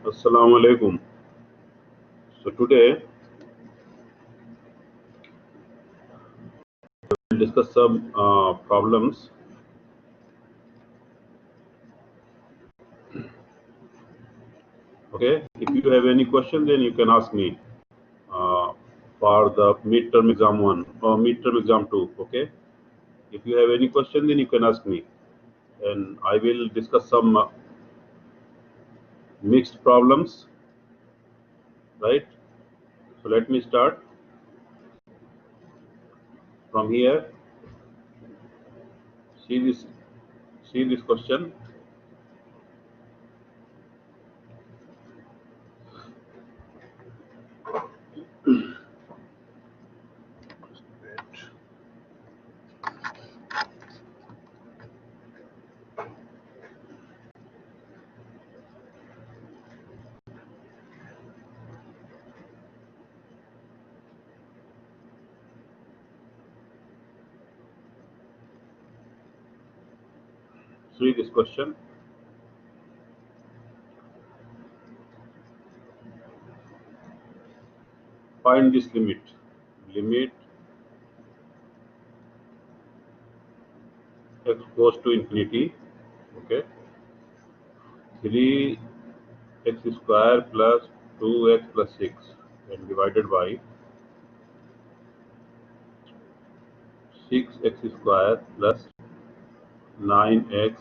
Assalamu alaikum. So today we'll discuss some problems. Okay, if you have any question, then you can ask me uh, for the midterm exam one or midterm exam two. Okay, if you have any question, then you can ask me, and I will discuss some mixed problems. Right. So let me start from here. See this. See this question. See this question. Find this limit. Limit x goes to infinity. Okay. 3x square plus 2x plus 6 and divided by 6x square plus 9x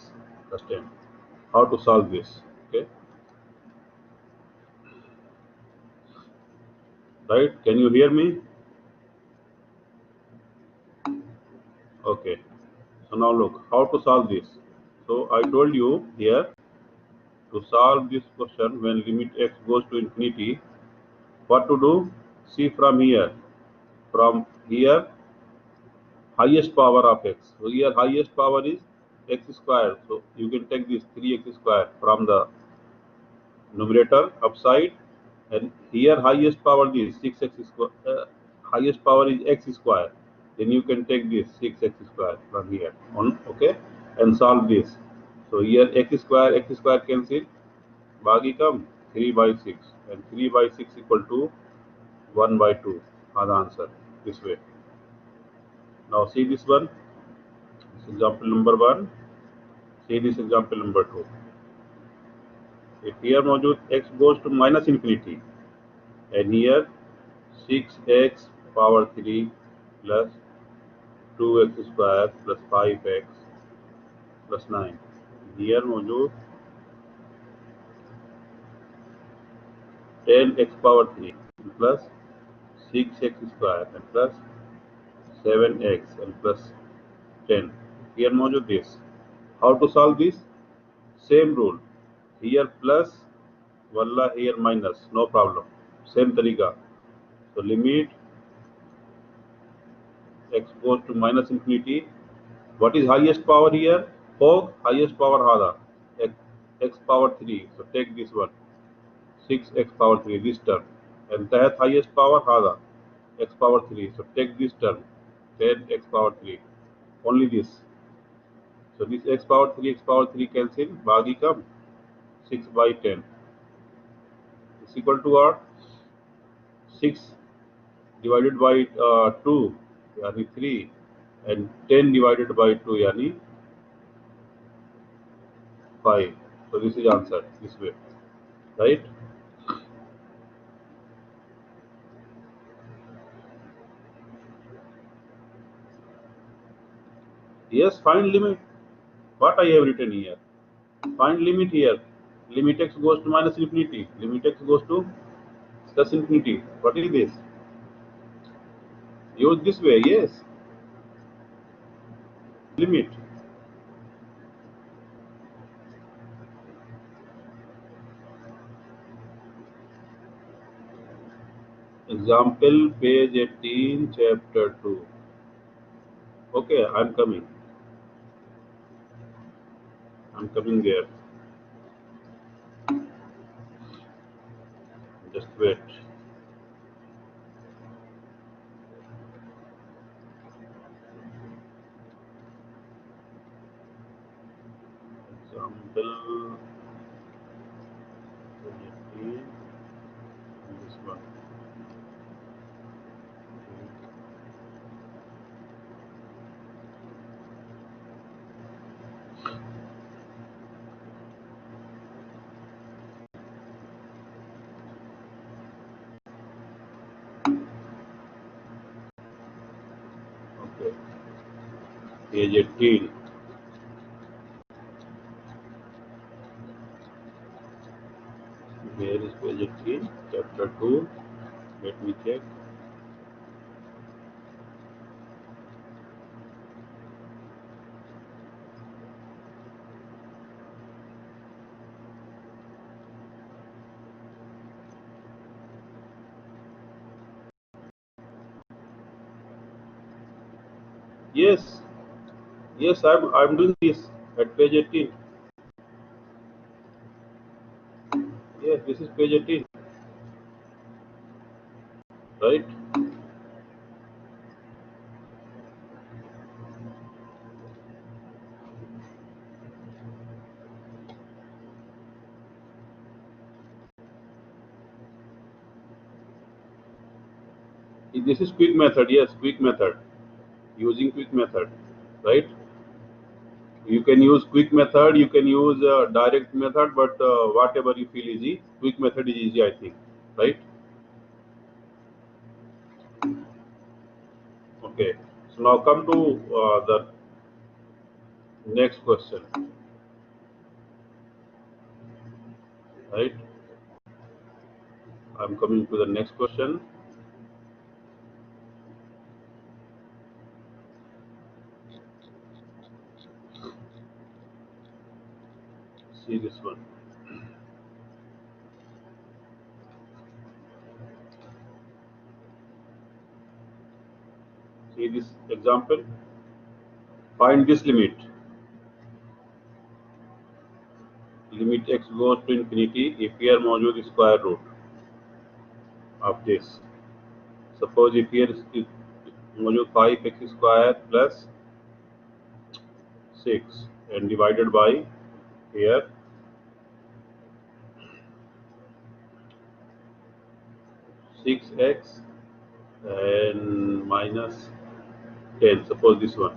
plus 10. How to solve this? Okay, right? Can you hear me? Okay. So now look how to solve this. So I told you here to solve this question when limit x goes to infinity, what to do? See from here. From here, highest power of x. So here highest power is x square. So you can take this 3x square from the numerator upside, and here highest power is 6x square, highest power is x square, then you can take this 6x square from here on. Okay, and solve this. So here x square cancel, bagi come 3 by 6, and 3 by 6 equal to 1 by 2 are the answer this way. Now see this one, this example number 1. See this example number 2. If here मौजूद x goes to minus infinity, and here 6x power 3 plus 2x square plus 5x plus 9. Here मौजूद 10x power 3 plus 6x square and plus 7x and plus 10. Here मौजूद this. How to solve this? Same rule. Here plus, walla here minus, no problem. Same तरीका. So limit x goes to minus infinity. What is highest power here? Oh, highest power hada x power 3. So take this one, 6x power 3, this term, and that highest power hada x power 3. So take this term, 10x power 3, only this. So this x power 3 cancel, bagi come 6 by 10 is equal to what? 6 divided by 2 yani 3, and 10 divided by 2 yani 5. So this is answer this way, right? Yes, find limit. What I have written here. Find limit here. Limit x goes to minus infinity. Limit x goes to plus infinity. What is this? Use this way. Yes. Limit. Example page 18, chapter 2. Okay, I'm coming. I'm coming there. Just wait. Example page 18. Where is page 18? Chapter 2. Let me check. Yes, yes, I'm doing this at page 18. Yes, this is page 18, right? This is quick method. Yes, quick method. Using quick method, right? You can use quick method. You can use direct method, but whatever you feel easy. Quick method is easy, I think, right? Okay. So now come to the next question, right? I'm coming to the next question. See this one. See this example. Find this limit. Limit x goes to infinity if here मौजूद square root of this. Suppose if here is मौजूद 5x square plus 6 and divided by here 6x and minus 10. Suppose this one.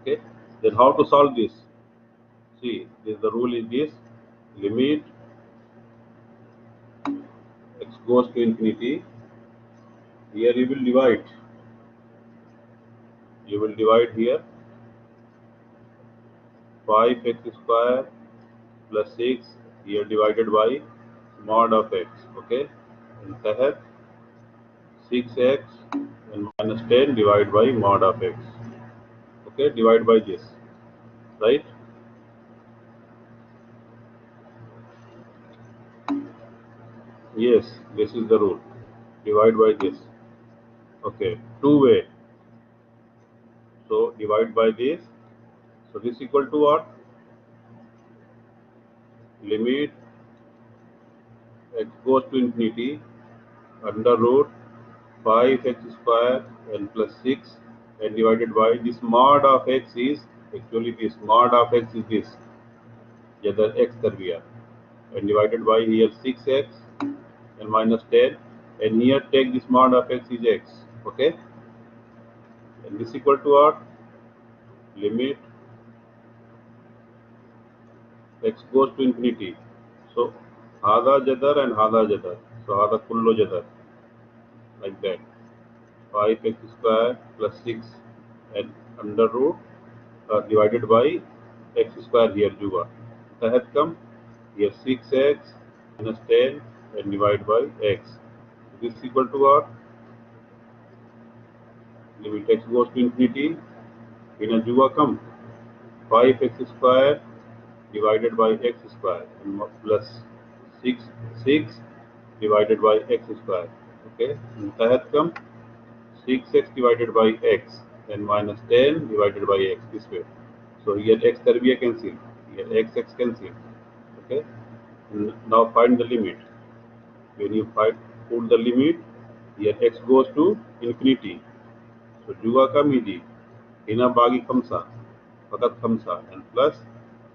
Okay. Then how to solve this? See, the rule is this: limit x goes to infinity. Here you will divide. You will divide here 5x square plus 6 here divided by mod of x. Okay. And तहत 6x and minus 10 divided by mod of x. Okay. Divide by this. Right. Yes. This is the rule. Divide by this. Okay. Two-way. So divide by this. So this equal to what? Limit x goes to infinity under root 5x square and plus 6 and divided by this mod of x is actually this mod of x is this jadar x kar diya and divided by here 6x and minus 10 and here take this mod of x is x. Okay, and this equal to what? Limit x goes to infinity. So hada jadar and hada jadar, so hada kullo jadar, like that. 5x square plus 6 and under root divided by x square here juga. तहत कम here 6x minus 10 and divided by x. This is equal to what? Limit x goes to infinity. In a juga come 5x square divided by x square and plus 6 divided by x square. Okay, and तहत कम 6x divided by x and minus 10 divided by x this way. So here x terbiya cancel, here x cancel. Okay, and now find the limit. When you put the limit, here x goes to infinity. So juga kami di hina bagi khamsa, fakat khamsa and plus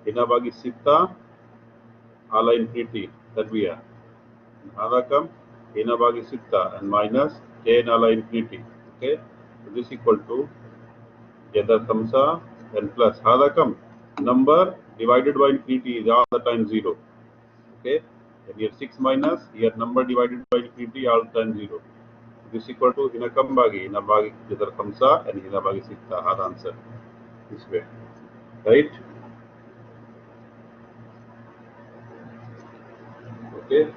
hina bagi sitta ala infinity terbiya. Hada kam hina bagi sitta and minus 10 ala infinity. Okay, so this equal to jadar khamsa and plus hada kam number divided by infinity is all the time 0. Okay, and here 6 minus here number divided by infinity all the time 0. This equal to hina kam bagi, hina bagi jadar khamsa and hina bagi sitta. Hard answer this way, right? Okay.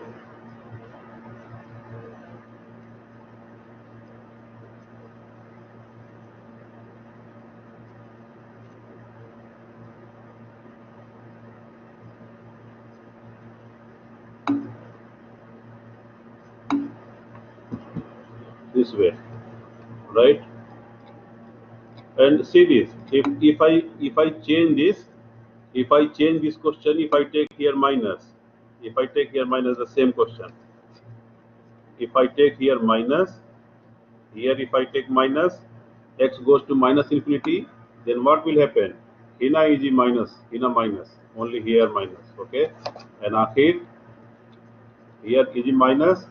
This way, right? And see this. If I change this, if I change this question, if I take here minus, if I take here minus the same question, if I take here minus, here if I take minus, x goes to minus infinity, then what will happen? Hina is minus, hina minus, only here minus, okay? And akhir, here is minus,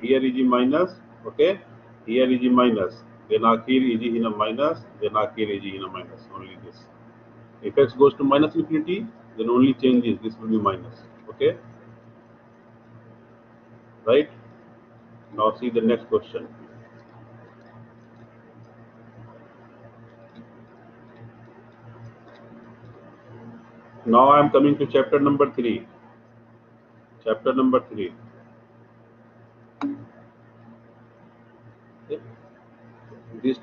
here is minus, okay? Here is minus, then akhir is hina minus, then akhir is hina minus, only this. If x goes to minus infinity, then only changes, this will be minus, okay? Right? Now see the next question. Now I am coming to chapter number 3. Chapter number 3. Okay. This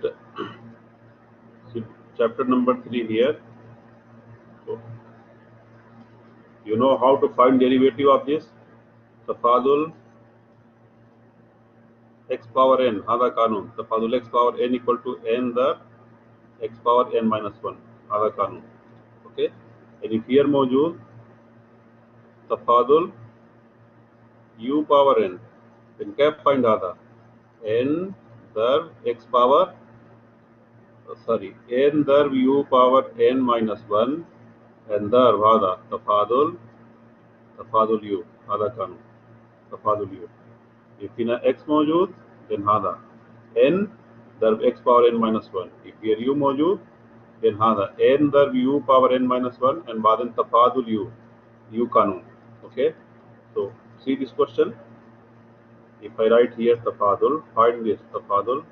see, chapter number 3 here. So, you know how to find derivative of this? Tafadul x power n. Hada kanun. Tafadul x power n equal to n the x power n minus 1. Hada kanun. Okay. And if here موجود tafadul u power n, then cap find hada n the x power n the u power n minus 1 and the hada tafadul u. Hada kanun. Tafadul u. If hina x موجود, then hada n ضرب x power n minus 1. If here u موجود, then hada n ضرب u power n minus 1 and بعدين تفاضل u kanun. Okay. So see this question. If I write here tafadul, find this tafadul.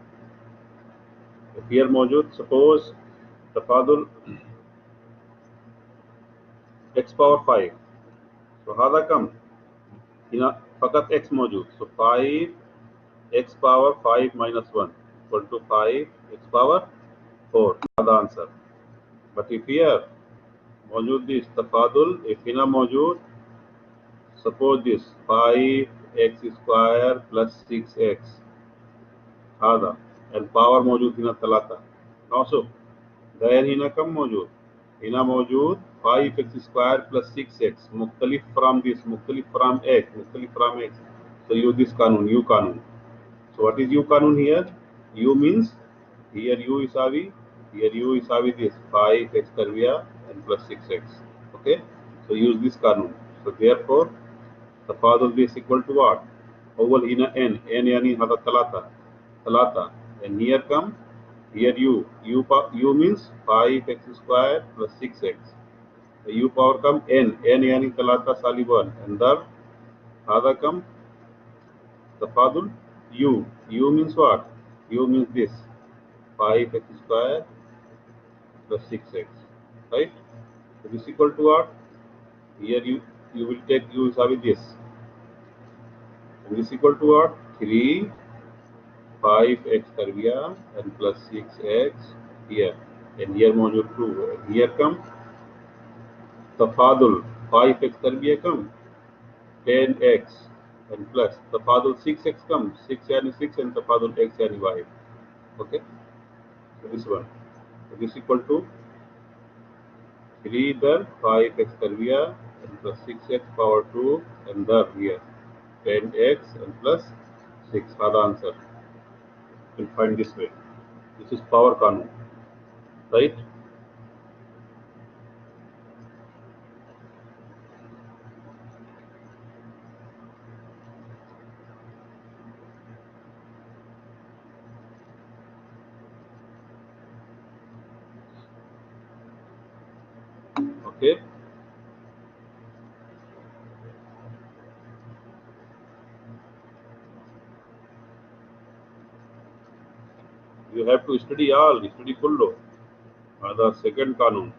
If here موجود, suppose tafadul x power 5. So hada kam hina fakat x موجود. So 5 x power 5 minus 1 equal to 5 x power 4. The answer. But if here موجود this tafadul, if hina موجود, suppose this 5x square plus 6x هذا and power موجود هنا 3. Now so غير هنا كم موجود؟ هنا موجود 5x square plus 6x مختلف from this, مختلف from x, مختلف from x. So use this kanun, u kanun. So what is u kanun here? U means here u is avi, here u is avi this 5x karviya and plus 6x. Okay. So use this kanun. So therefore تفاضل this equal to what? أول هنا n يعني هذا ثلاثة and here come here u means 5x square plus 6x u power come n يعني ثلاثة سالب 1 and there هذا come تفاضل u means what? U means this 5x square plus 6x, right? So this equal to what? Here you will take u is having this. And this equal to what? 3 5x कर दिया and plus 6x here and here मौजूद 2 here come तफादुल 5x कर दिया कम 10x and plus तफादुल 6x कम 6 यानी 6 and तफादुल x यानी y. Okay, so this one, so this equal to 3 इधर 5x कर दिया and plus 6x power 2 and there here 10x and plus 6. Hada answer. You will find this way. This is power kanun, right? Okay. You have to study all, study kullo. هذا second कानून.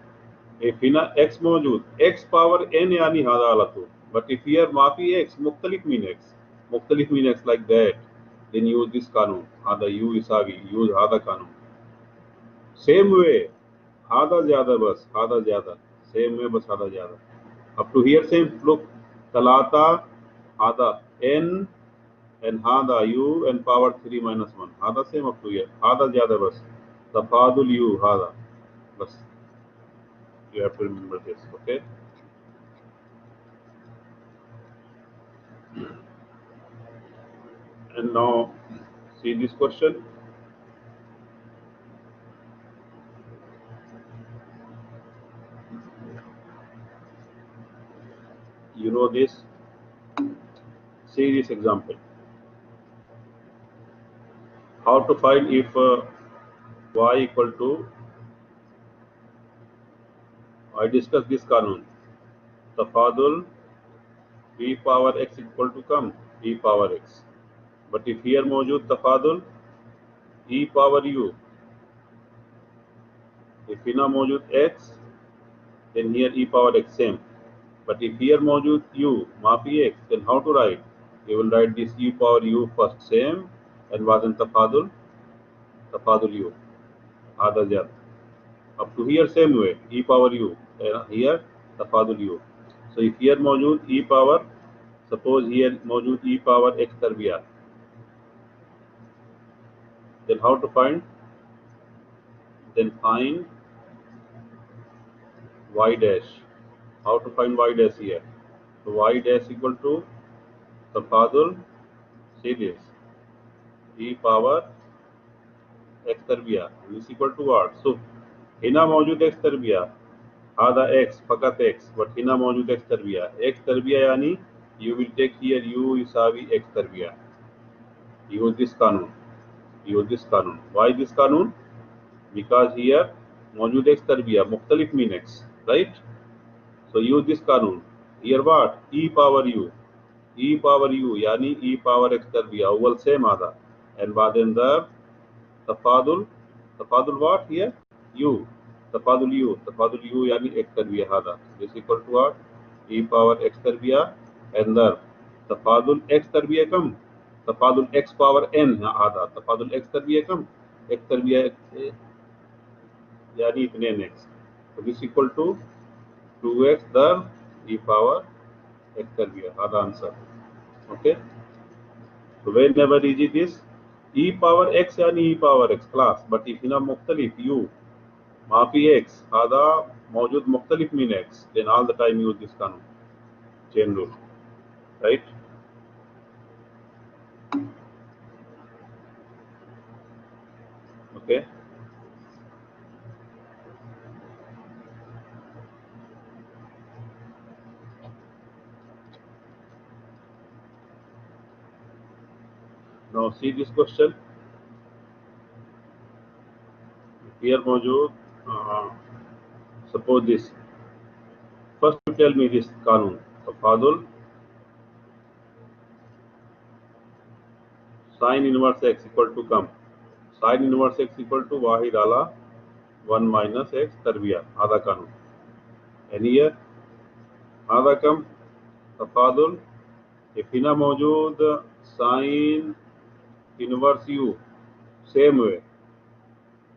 If هنا x موجود x power n يعني هذا على طول. But if here ما في x مختلف من x مختلف من x like that, then use this कानून. هذا u يساوي use هذا कानून. Same way هذا ज़्यादा बस هذا ज़्यादा. Same way बस هذا ज़्यादा. Up to here same. Look ثلاثة هذا n and هذا u and power 3 minus 1. هذا same up to here. هذا ज़्यादा बस. तफादुल u هذا बस. You have to remember this, okay? And now see this question. You know this. See this example. How to find if y equal to, I discussed this कानून. तफादुल b power x equal to come e power x. But if here मौजूद तफादुल e power u, if here मौजूद x, then here e power x same. But if here मौजूद u माफी x, then how to write? You will write this e power u first same and was in tafadul u. Other jar. Up to here same way e power u. Here tafadul u. So if here मौजूद e power, suppose here मौजूद e power x तरबिया, then how to find? Then find y dash. How to find y dash here? So y dash equal to tafadul, see this, e power x तरबिया is equal to what? So Hina मौजूद x तरबिया, आधा x फकत x, but Hina मौजूद x तरबिया. x तरबिया यानी you will take here u यसावी x तरबिया. Use this कानून. Use this कानून. Why this कानून? Because here मौजूद x तरबिया मुख्तलिफ mean x, right? So use this कानून. Here what? e power u. e power u यानी e power x तरबिया अव्वल same आधा, and बाद अंदर तफादुल what here? u. तफादुल u यानी x तरबिया आधा. This equal to what? e power x तरबिया अंदर तफादुल x तरबिया कम, तफादुल x power n आधा, तफादुल x तरबिया कम, x तरबिया यानी इतने x. So this equal to 2x there e power x तरबिया आधा answer. Okay. So whenever is this e power x यानी e power x class, but if Hina मुख्तलिफ u माफी x आधा मौजूद मुख्तलिफ mean x, then all the time use this कानून, chain rule, right? Okay. Now see this question. Here मौजूद suppose this. First you tell me this कानून. तफादुल sin inverse x equal to come, sin inverse x equal to वाहिद आला 1 minus x तरबिया आधा कानून. And here आधा कम तफादुल if Hina मौजूद sin inverse u same way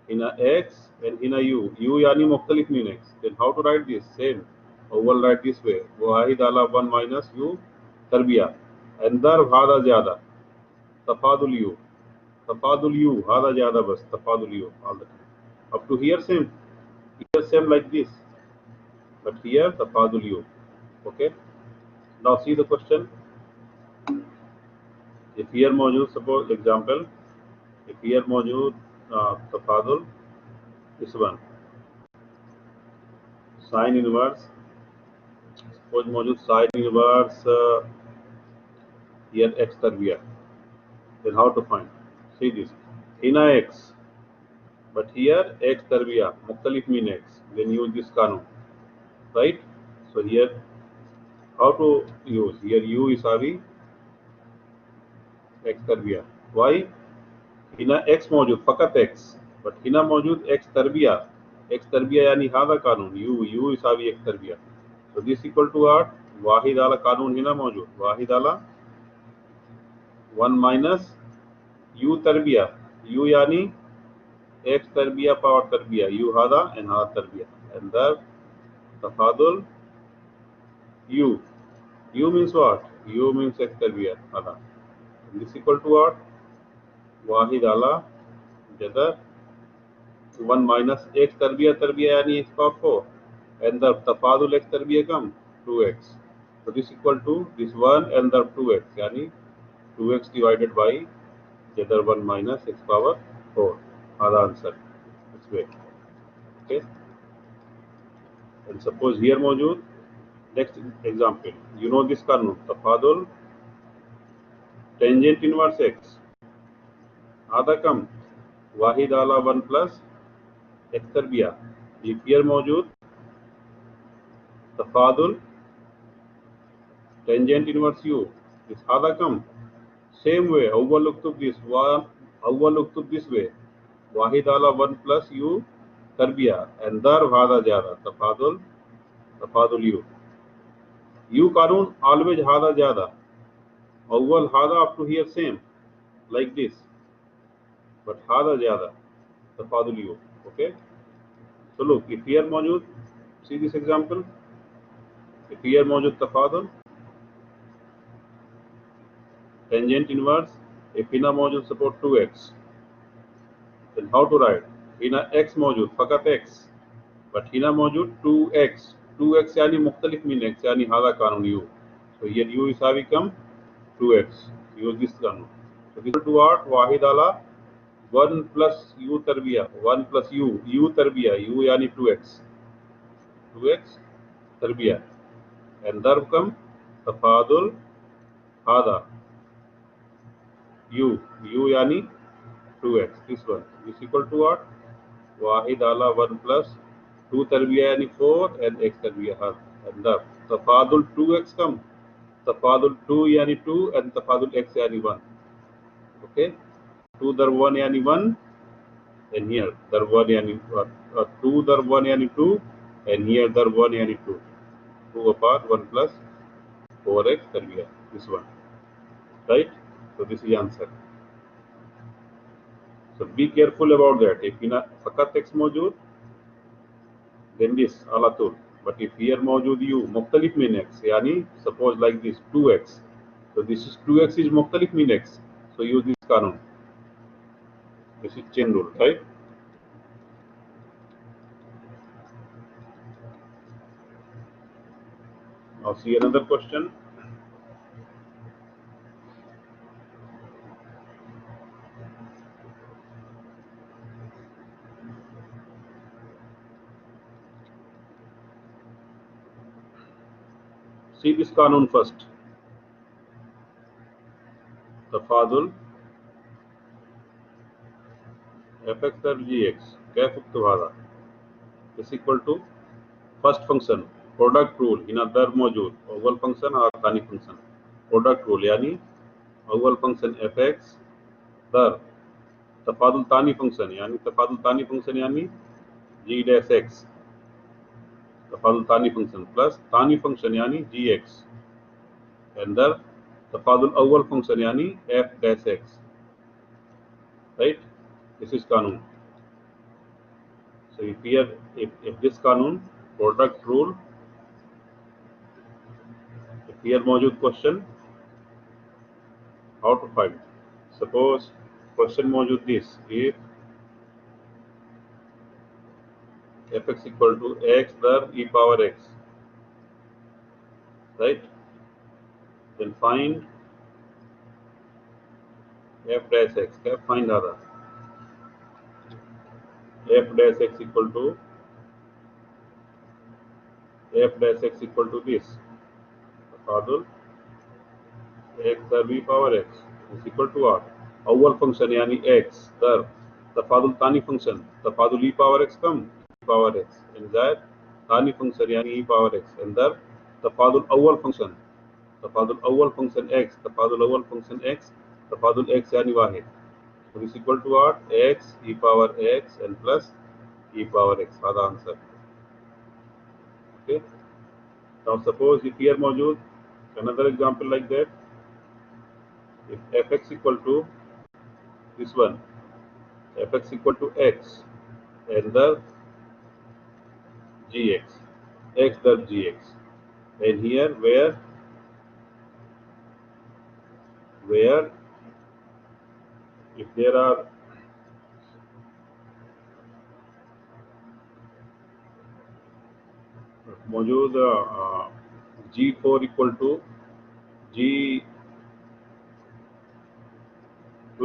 Hina x and Hina u यानी मुख्तलिफ mean x, then how to write this? Same. We'll write this way. वाहिद आला 1 minus u तरबिया अंदर आधा ज़्यादा तफादुल u आधा ज़्यादा बस तफादुल u all the time. Up to here same like this, but here tafadul u. Okay. Now see the question. If here मौजूद, suppose example, if here मौजूद तफादुल this one sin inverse, suppose मौजूद sin inverse here x तरबिया, then how to find? See this, Hina x, but here x तरबिया मुख्तलिफ mean x, then use this कानून, right? So here how to use? Here u यसावी x तरबिया. Why? Hina x मौजूद फ़कत x, but Hina मौजूद x तरबिया यानी हादा कानून you इसावी X तरबिया। तो this equal to आट वाहिद आला कानून हिना मौजूद, वाहिद आला 1 माइनस यू तरबिया, यू यानी एक्स तरबिया पावर तरबिया, यू हादा एंड हादा तरबिया, एंड द तफादुल U means what? U means x तरबिया हादा। This equal to what? वाहिद आला जदर 1 माइनस x तरबिया यानी x पावर 4 and the तफादुल x तरबिया कम 2x। So this equal to this 1 and the 2x यानी 2x divided by जदर 1 minus x power 4 हादा answer this way। Okay, and suppose here मौजूद next example, you know this कानून तफादुल tangent inverse x आधा कम वाहिद आला 1 plus x तरबिया, ये fear मौजूद तफादुल tangent inverse you इस आधा कम सेम वे अव्वल उक्तुब दिस वे वाहिद आला 1 प्लस यू तरबिया एंड दर हादा ज्यादा तफादुल यू कानून ऑलवेज हादा ज्यादा अव्वल हादा up to here same like this but हादा ज्यादा तफादुल u. Okay, so look, if here मौजूद see this example, if here मौजूद तफादुल टेंजेंट इनवर्स, if हिना मौजूद support 2x, then how to write? Hina x मौजूद फकत x, बट हिना मौजूद 2x यानी मुख्तलिफ मीन x यानी हादा कानून u, so here u इसावी come 2x, use this कानून। so this to what? वाहिद आला 1 plus u तरबिया 1 plus u तरबिया u यानी 2x तरबिया and दर्ब come तफादुल Hada u यानी 2x, this one is equal to what? वाहिद आला 1 plus 2 तरबिया यानी 4 and x तरबिया हादा and दर्ब तफादुल 2x कम तफादुल 2 यानी 2 and तफादुल x यानी 1। Okay, 2 दर्ब 1 यानी 1 and here दर्ब 1 यानी 2 दर्ब 1 यानी 2 and here दर्ब 1 यानी 2 upon 1 plus 4x तरबिया, this one, right? So this is the answer. So be careful about that. If in a fakat x मौजूद then this ala tul, but if here मौजूद u मुख्तलिफ min x यानी suppose like this 2x, so this is 2x is मुख्तलिफ min x, so use this कानून, this is chain rule, right? Now see another question. See this कानून first. तफादुल fx दर gx कैफ उक्तवादा is equal to first function product rule इन दर मौजूद अव्वल फंक्शन और तानी फंक्शन प्रोडक्ट रूल यानी अव्वल फंक्शन fx दर तफादुल तानी फंक्शन यानी g डैश x तफादुल तानी फंक्शन प्लस तानी फंक्शन यानी gx एंड दर तफादुल अव्वल फंक्शन यानी f dash x, right? This is कानून। So if this कानून प्रोडक्ट रूल, if here मौजूद question how to find, suppose question मौजूद this, if fx equal to x दर e power x, right? Then find f dash x, क्या find आ रहा, f dash x equal to this तफादुल x दर e power x is equal to what? अव्वल function यानी x दर तफादुल तानी फंक्शन तफादुल e power x कम e power x एंड ज़ायद तानी फंक्शन यानी e power x एंड दर तफादुल अव्वल फंक्शन x तफादुल अव्वल फंक्शन x यानी वाहिद। So this equal to what? X e power x and plus e power x. That's the answer. Okay. Now suppose if here modules, another example like that, if fx equal to this one, fx equal to x and the gx, x the gx, and here where if there are modules g4 equal to g2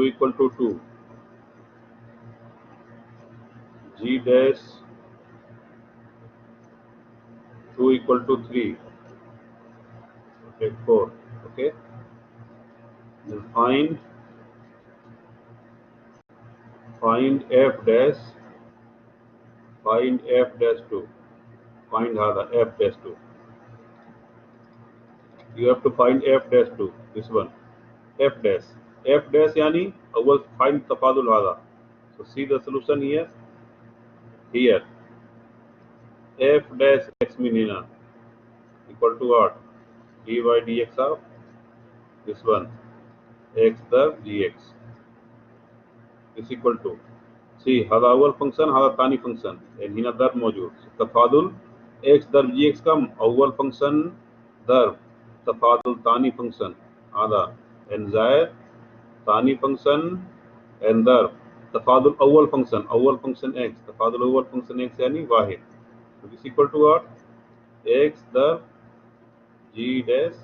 equal to 2, g dash 2 equal to 3, okay, 4, okay, then find f dash 2, find f dash 2, you have to find f dash 2, this one, f dash yani awal find tafadul hada. So see the solution here f dash x mean equal to what? dy dx of this one x the gx is equal to, see هذا أول function هذا ثاني function and هنا ضرب موجود. تفاضل x ضرب gx का أول function ضرب تفاضل ثاني function هذا and زائد ثاني function and ضرب تفاضل أول function x تفاضل أول function x يعني واحد. So this equal to what? x ضرب g dash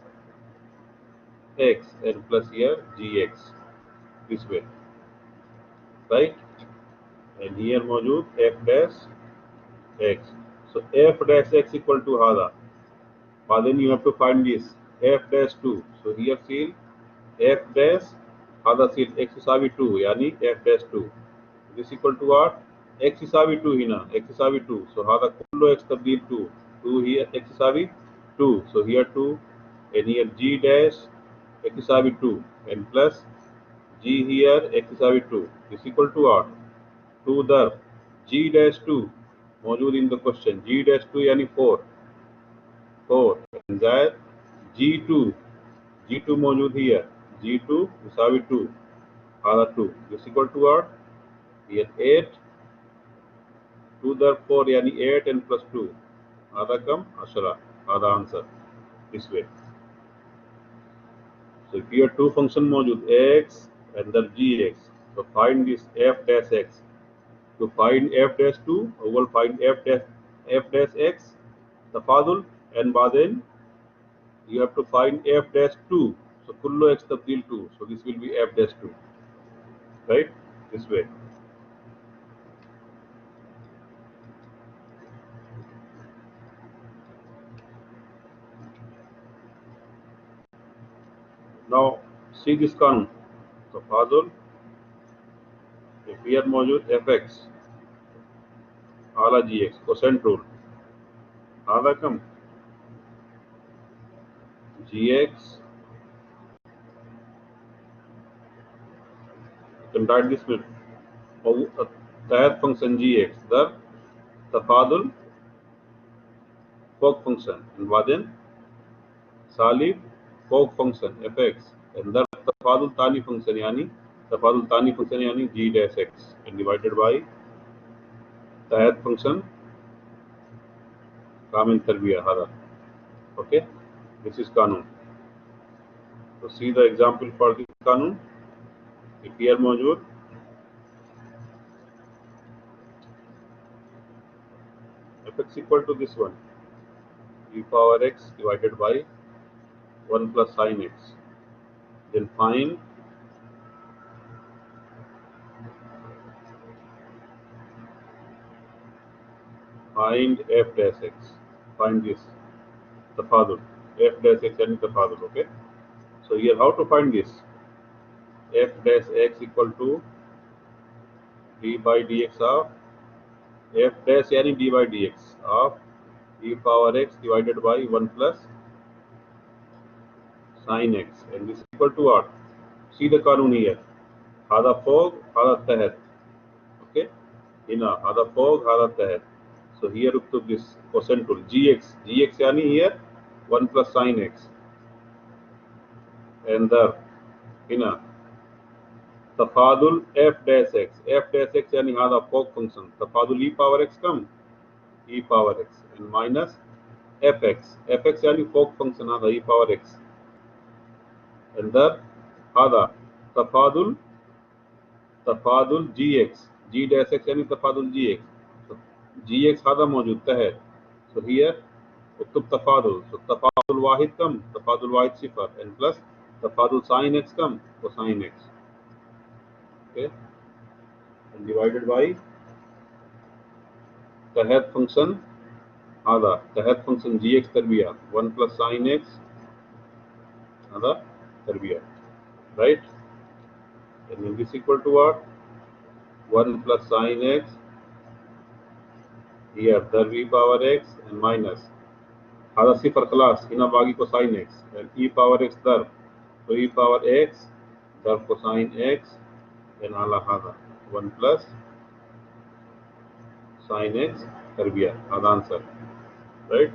x and plus here gx this way, right? And here موجود f dash x. So f dash x equal to hada. But then you have to find this f dash 2. So here seal f dash hada seal x isavi 2 yani f dash 2. This equal to what? X isavi 2 hina x isavi 2. So hada kullu x tabdil 2. 2 here x isavi 2. So here 2 and here g dash x isavi 2 and plus g here x isavi 2. This equal to what? 2 the g dash 2 मौजूद in the question g dash 2 यानी 4 and that g2 मौजूद here g2 يساوي 2 هذا 2 this equal to what? here 8 2 the 4 यानी 8 and plus 2 هذا come 10 هذا answer this way. So if here two function मौजूद x and the gx, so find this f dash x. To find f dash 2 we will find f dash x तफादुल and بعدين you have to find f dash 2. So kullu x tabdil 2. So this will be f dash 2, right? This way. Now see this kanun. तफादुल if here मौजूद fx आला gx cosine rule आधा कम gx can write this with तहत function gx the तफादुल fog function and بعدين सालिब fog function fx and the तफादुल तानी function यानी g dash x and divided by तहत function कामिल तरबिया हरा. Okay, this is kanun. So see the example for this kanun. If here मौजूद fx equal to this one e power x divided by 1 plus sin x, then find f dash x, find this tafadul f dash x and tafadul. Okay, so here how to find this f dash x equal to d by dx of f dash yani d by dx of e power x divided by 1 plus sin x, and this is equal to what? See the kanun here, هذا فوق هذا تحت. Okay, هنا هذا فوق هذا تحت. So here اكتب this cosine rule gx يعني here 1 plus sin x, and the هنا تفاضل f dash x يعني هذا فوق function تفاضل e power x كم e power x and minus fx يعني فوق function هذا e power x, and the هذا تفاضل g dash x يعني تفاضل gx. So gx هذا موجود تحت. So here اكتب تفاضل. So تفاضل واحد كم تفاضل واحد صفر and plus تفاضل sin x كم cosine x. Okay, and divided by تحت function هذا تحت function gx تربيع 1 plus sin x هذا تربيع, right, and then this equal to what 1 plus sin x here ضرب e power x and minus هذا صفر خلاص هنا باقي cosine x and e power x ضرب तो e power x ضرب cosine x and على هذا 1 plus sin x تربيع هذا answer, right.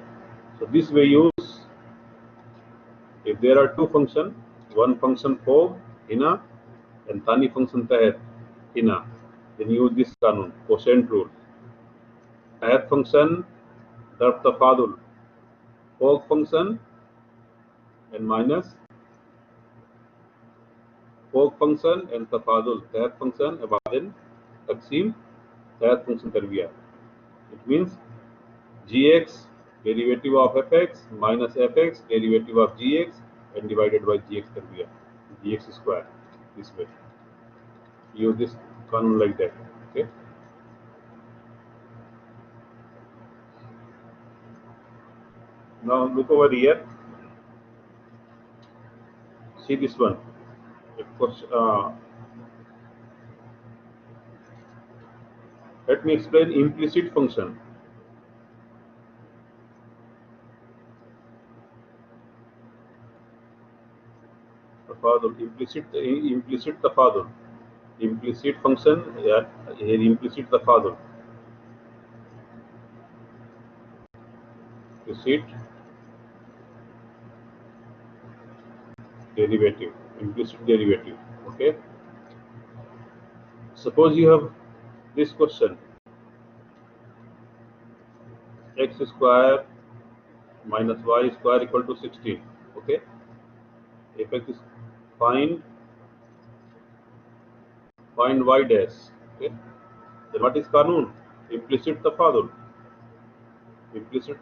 So this way use if there are two function, one function فوق هنا and ثاني function تحت هنا, then use this قانون quotient rule. تحت function ضرب تفاضل فوق function and minus فوق function and تفاضل تحت function وبعدين تقسيم تحت function تربيع. It means gx derivative of fx minus fx derivative of gx and divided by gx tarbiyah gx square. This way use this concept like that. Okay, now look over here, see this one. Of course, let me explain implicit function. تفاضل implicit تفاضل implicit function here implicit تفاضل implicit derivative. Okay, suppose you have this question x square minus y square equal to 16. Okay, if x is find y dash. Okay, then what is कानून implicit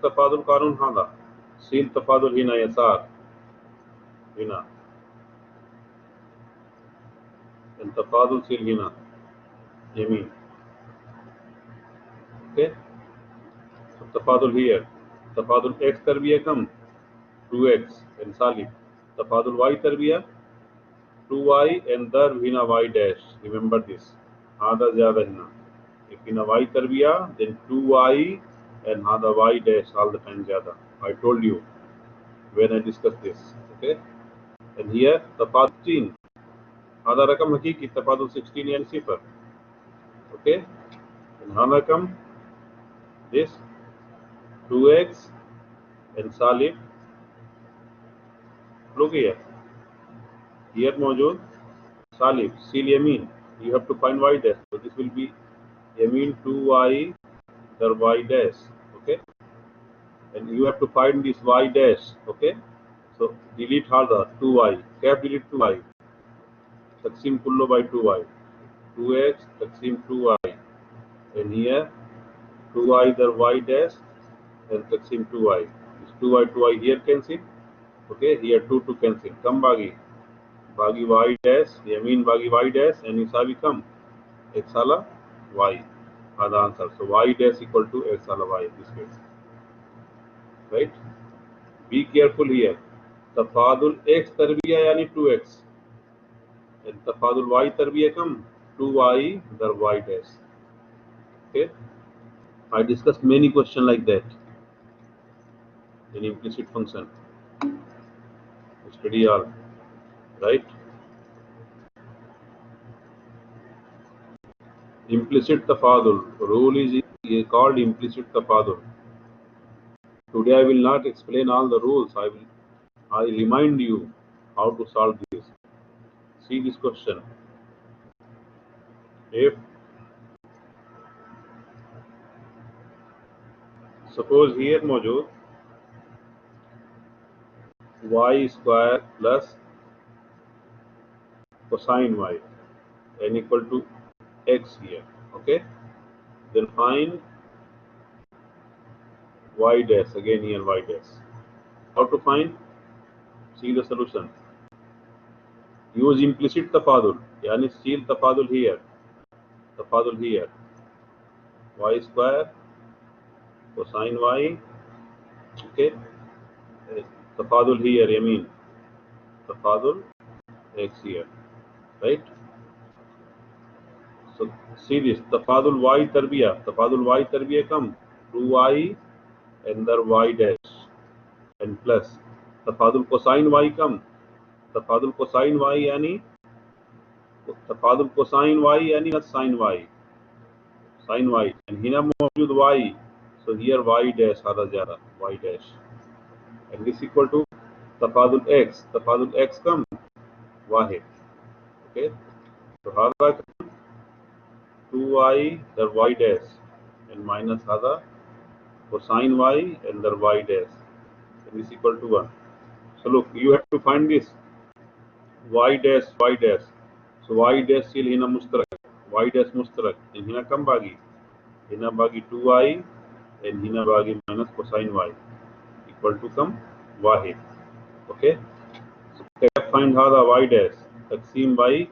तफादुल कानून هذا seal तफादुल هنا يسار هنا التفاضل seal هنا يمين. Okay, so तफादुल here तफादुल x तरबिया कम 2x and सालिब तफादुल y तरबिया 2y and ضرب هنا y dash. Remember this هذا ज़्यादा هنا if هنا y तरबिया then 2y and هذا y dash all the time ज़्यादा. I told you when I discussed this. Okay, and here तफादुल 16 هذا रकम हकीकी तफादुल 16 यानी सिफर. Okay, and هذا रकम this 2x and सालिब look here मौजूद सालिब सील यमीन. You have to find y dash, so this will be Yamin 2y the y dash. Okay, and you have to find this y dash. Okay, so delete هذا 2y cap delete 2y तकसीम कुल्लो by 2y 2x तकसीम 2y and here 2y the y dash and तकसीम 2y this 2y here cancel. Okay, here 2 cancel कम बागी y dash Yamin बागी y dash and हिसाबी come x आला y هذا answer. So y dash equal to x आला y this way, right. Be careful here तफादुल x तरबिया यानी 2x and तफादुल y तरबिया come 2y the y dash. Okay, I discussed many questions like that in implicit function. Study all, right. Implicit tafadul. Rule is called implicit tafadul. Today I will not explain all the rules. I remind you how to solve this. See this question. If suppose here मौजूद y square plus cosine y n equal to x here. Okay. Then find y dash, again here y dash. How to find? See the solution. Use implicit tafadul. Yani seal tafadul here. Tafadul here. Y square cosine y. Okay. Tafadul here, I mean tafadul x here. Right? So see this. Tafadul y tarbiya. Tafadul y tarbiya come. 2y and the y dash. And plus. Tafadul cosine y come. Tafadul cosine y yani tafadul cosine y yani sin y. Sin y. And here موجود y. So here y dash هذا ज़्यादा y dash. And this equal to tafadul x. Tafadul x come Wahid. Okay. So هذا 2y the y dash and minus هذا cosine y and the y dash. And this equal to 1. So look, you have to find this y dash y dash. So y dash still هنا مشترك. Y dash مشترك. And هنا كم باقي? هنا باقي 2y and هنا باقي minus cosine y equal to كم واحد. Okay. So find هذا y dash تقسيم by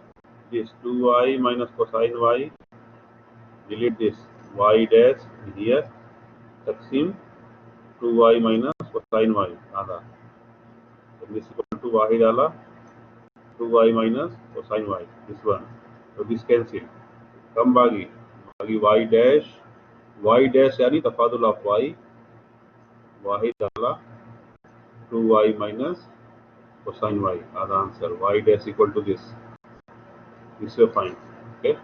this 2y minus cosine y. Delete this y dash here تقسيم 2y minus cosine y هذا. And this equal to واحد على 2y minus cosine y. This one. So this cancel. कम बागी y dash यानी तफादुल of y वाहिद आला 2y minus cosine y are the answer. Y dash equal to this. This you find. Okay.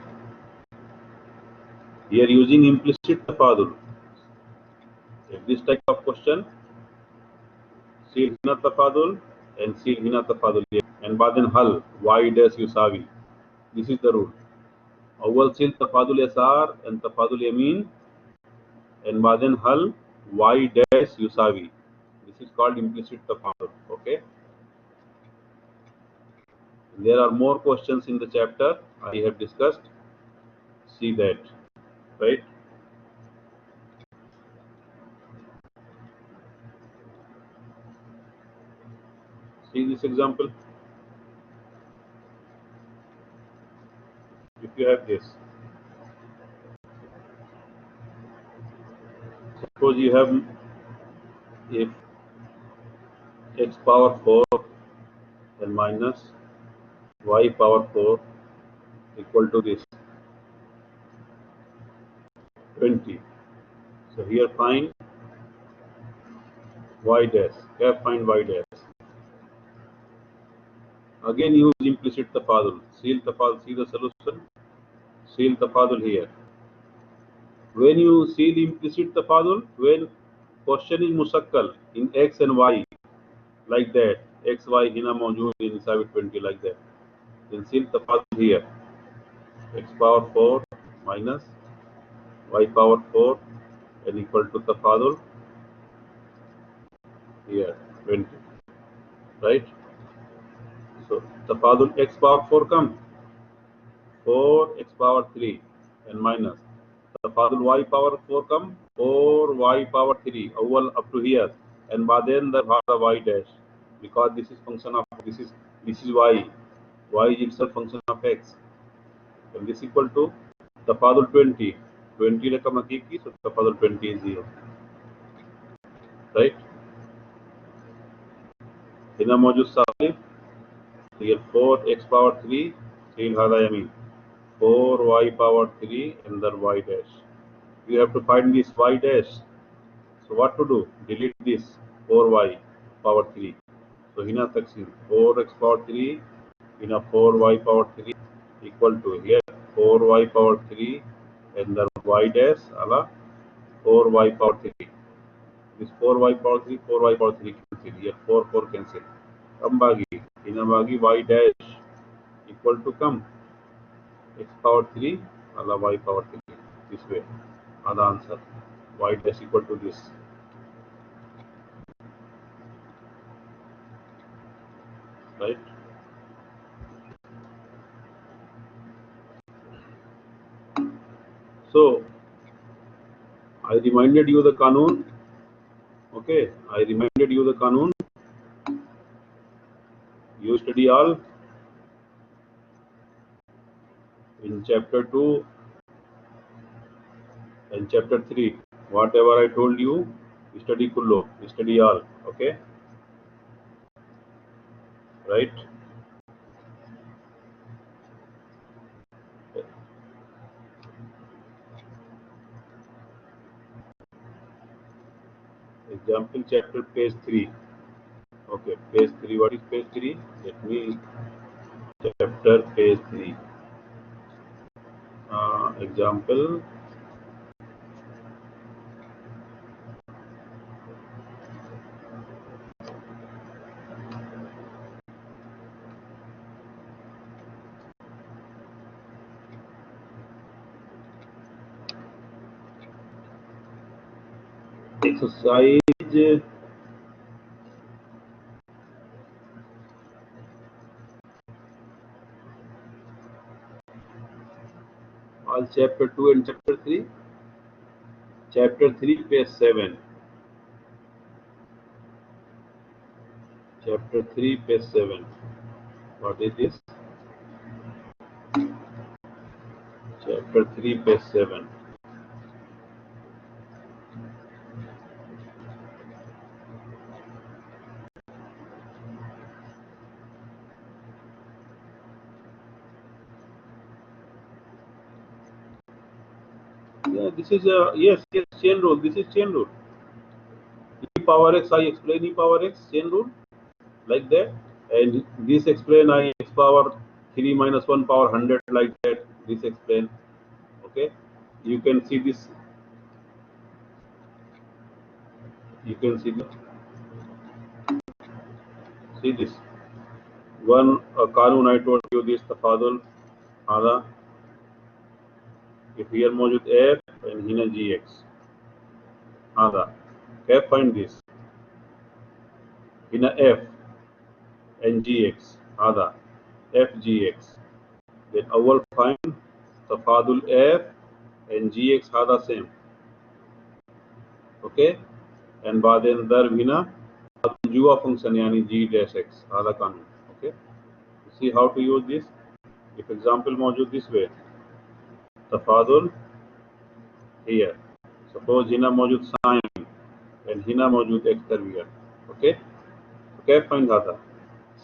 Here using implicit tafadul. If this type of question, seal hina tafadul and seal hina tafadul and baden hal y dash yusawi. This is the rule. Awal seal tafadul yasar and tafadul yamin and baden hal y dash yusawi. This is called implicit tafadul. Okay. There are more questions in the chapter I have discussed. See that, right? See this example. If you have this, suppose you have if x power 4 and minus y power 4 equal to this 20. So here find y dash. Here find y dash. Again use implicit tafadul. Seal tafadul. See the solution. Seal tafadul here. When you seal implicit tafadul, when question is musakkal in x and y, like that, x, y, hina mawjood inside 20 like that. Then seal tafadul here. X power 4 minus y power 4 and equal to tafadul here 20. Right? So tafadul x power 4 come 4 x power 3 and minus tafadul y power 4 come 4 y power 3 awal up to here and baden the y dash because this is function of this is y is itself function of x and this equal to tafadul 20 रकम हकीकी so tafadul 20 is 0. Right? هنا موجود सालिफ here 4 x power 3 still هذا يمين 4 y power 3 and then y dash. You have to find this y dash. So what to do? Delete this 4y power 3. So hina taksim 4x power 3 hina 4y power 3 equal to here 4y power 3 and the y dash ala 4y power 3. This 4y power 3, 4y power 3 cancel. Here 4, 4 cancel. Come bagi. Inabagi y dash equal to come x power 3 ala y power 3. This way. The answer. Y dash equal to this. Right? So, I reminded you the Kanun. Okay, I reminded you the Kanun. You study all in chapter 2 and chapter 3. Whatever I told you, study kullo, study all. Okay, right? Example chapter page 3. Okay, page 3. What is page 3? Let me chapter page 3. Example. Exercise. All chapter 2 and chapter 3. Chapter 3, page 7. Chapter 3, page 7. What is this? Chapter 3, page 7. Yeah, this is a yes, chain rule. This is chain rule. E power x, I explain e power x, chain rule, like that. And this explain I x power 3 minus 1 power 100, like that. This explain. Okay. You can see this. You can see this. See this. One kanun I told you this tafadul. Hada. If here mojud f and hina gx. Hada. F find this. Hina f and gx. Hada. F gx. Then awal find tafadul f and gx hada same. Okay. And baden darb hina jua function yani g dash x hada kanun. Okay. See how to use this. If example mojud this way. Tafadul here. Suppose hina mojud sine and hina mojud x tarbiya. Okay. Okay, find hada.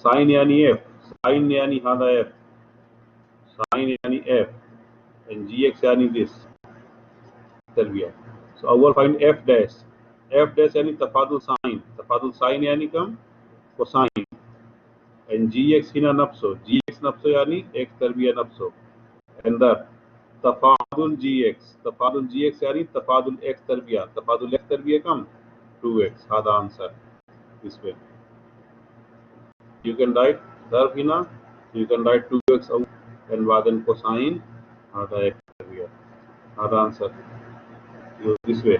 Sine yani f. Sine yani hada f. Sine yani f. And gx yani this. Tarbiya. So our find f dash. F dash yani tafadul sine. Tafadul sine yani kam cosine. And gx hina nafso. Gx nafso yani x tarbiya nafso. And the tafadul gx. Tafadul gx yani tafadul x tarbiya. Tafadul x tarbiya kam 2x. Hada answer. This way. You can write darb hina. You can write 2x out and then cosine. Hada x tarbiya. Hada answer. Use this way.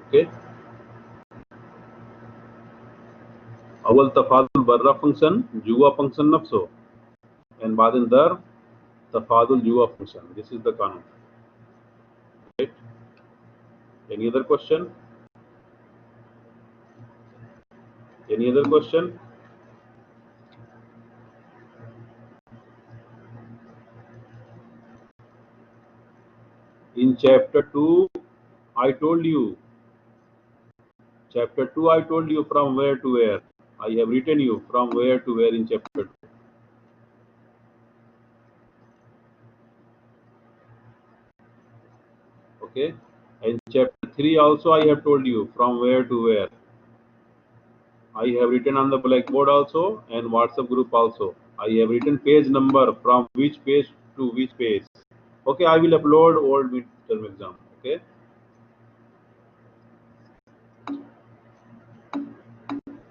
Okay. अव्वल तफादुल बर्रा function जुआ function नफ्सो and बादन दर तफादुल जुआ function. This is the kanun. Right? Any other question? Any other question? In chapter 2, I told you. Chapter 2, I told you from where to where. I have written you from where to where in chapter 2. Okay. And chapter 3 also I have told you from where to where. I have written on the blackboard also and WhatsApp group also. I have written page number from which page to which page. Okay, I will upload old midterm exam. Okay,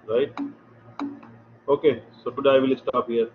right? Okay, so today I will stop here.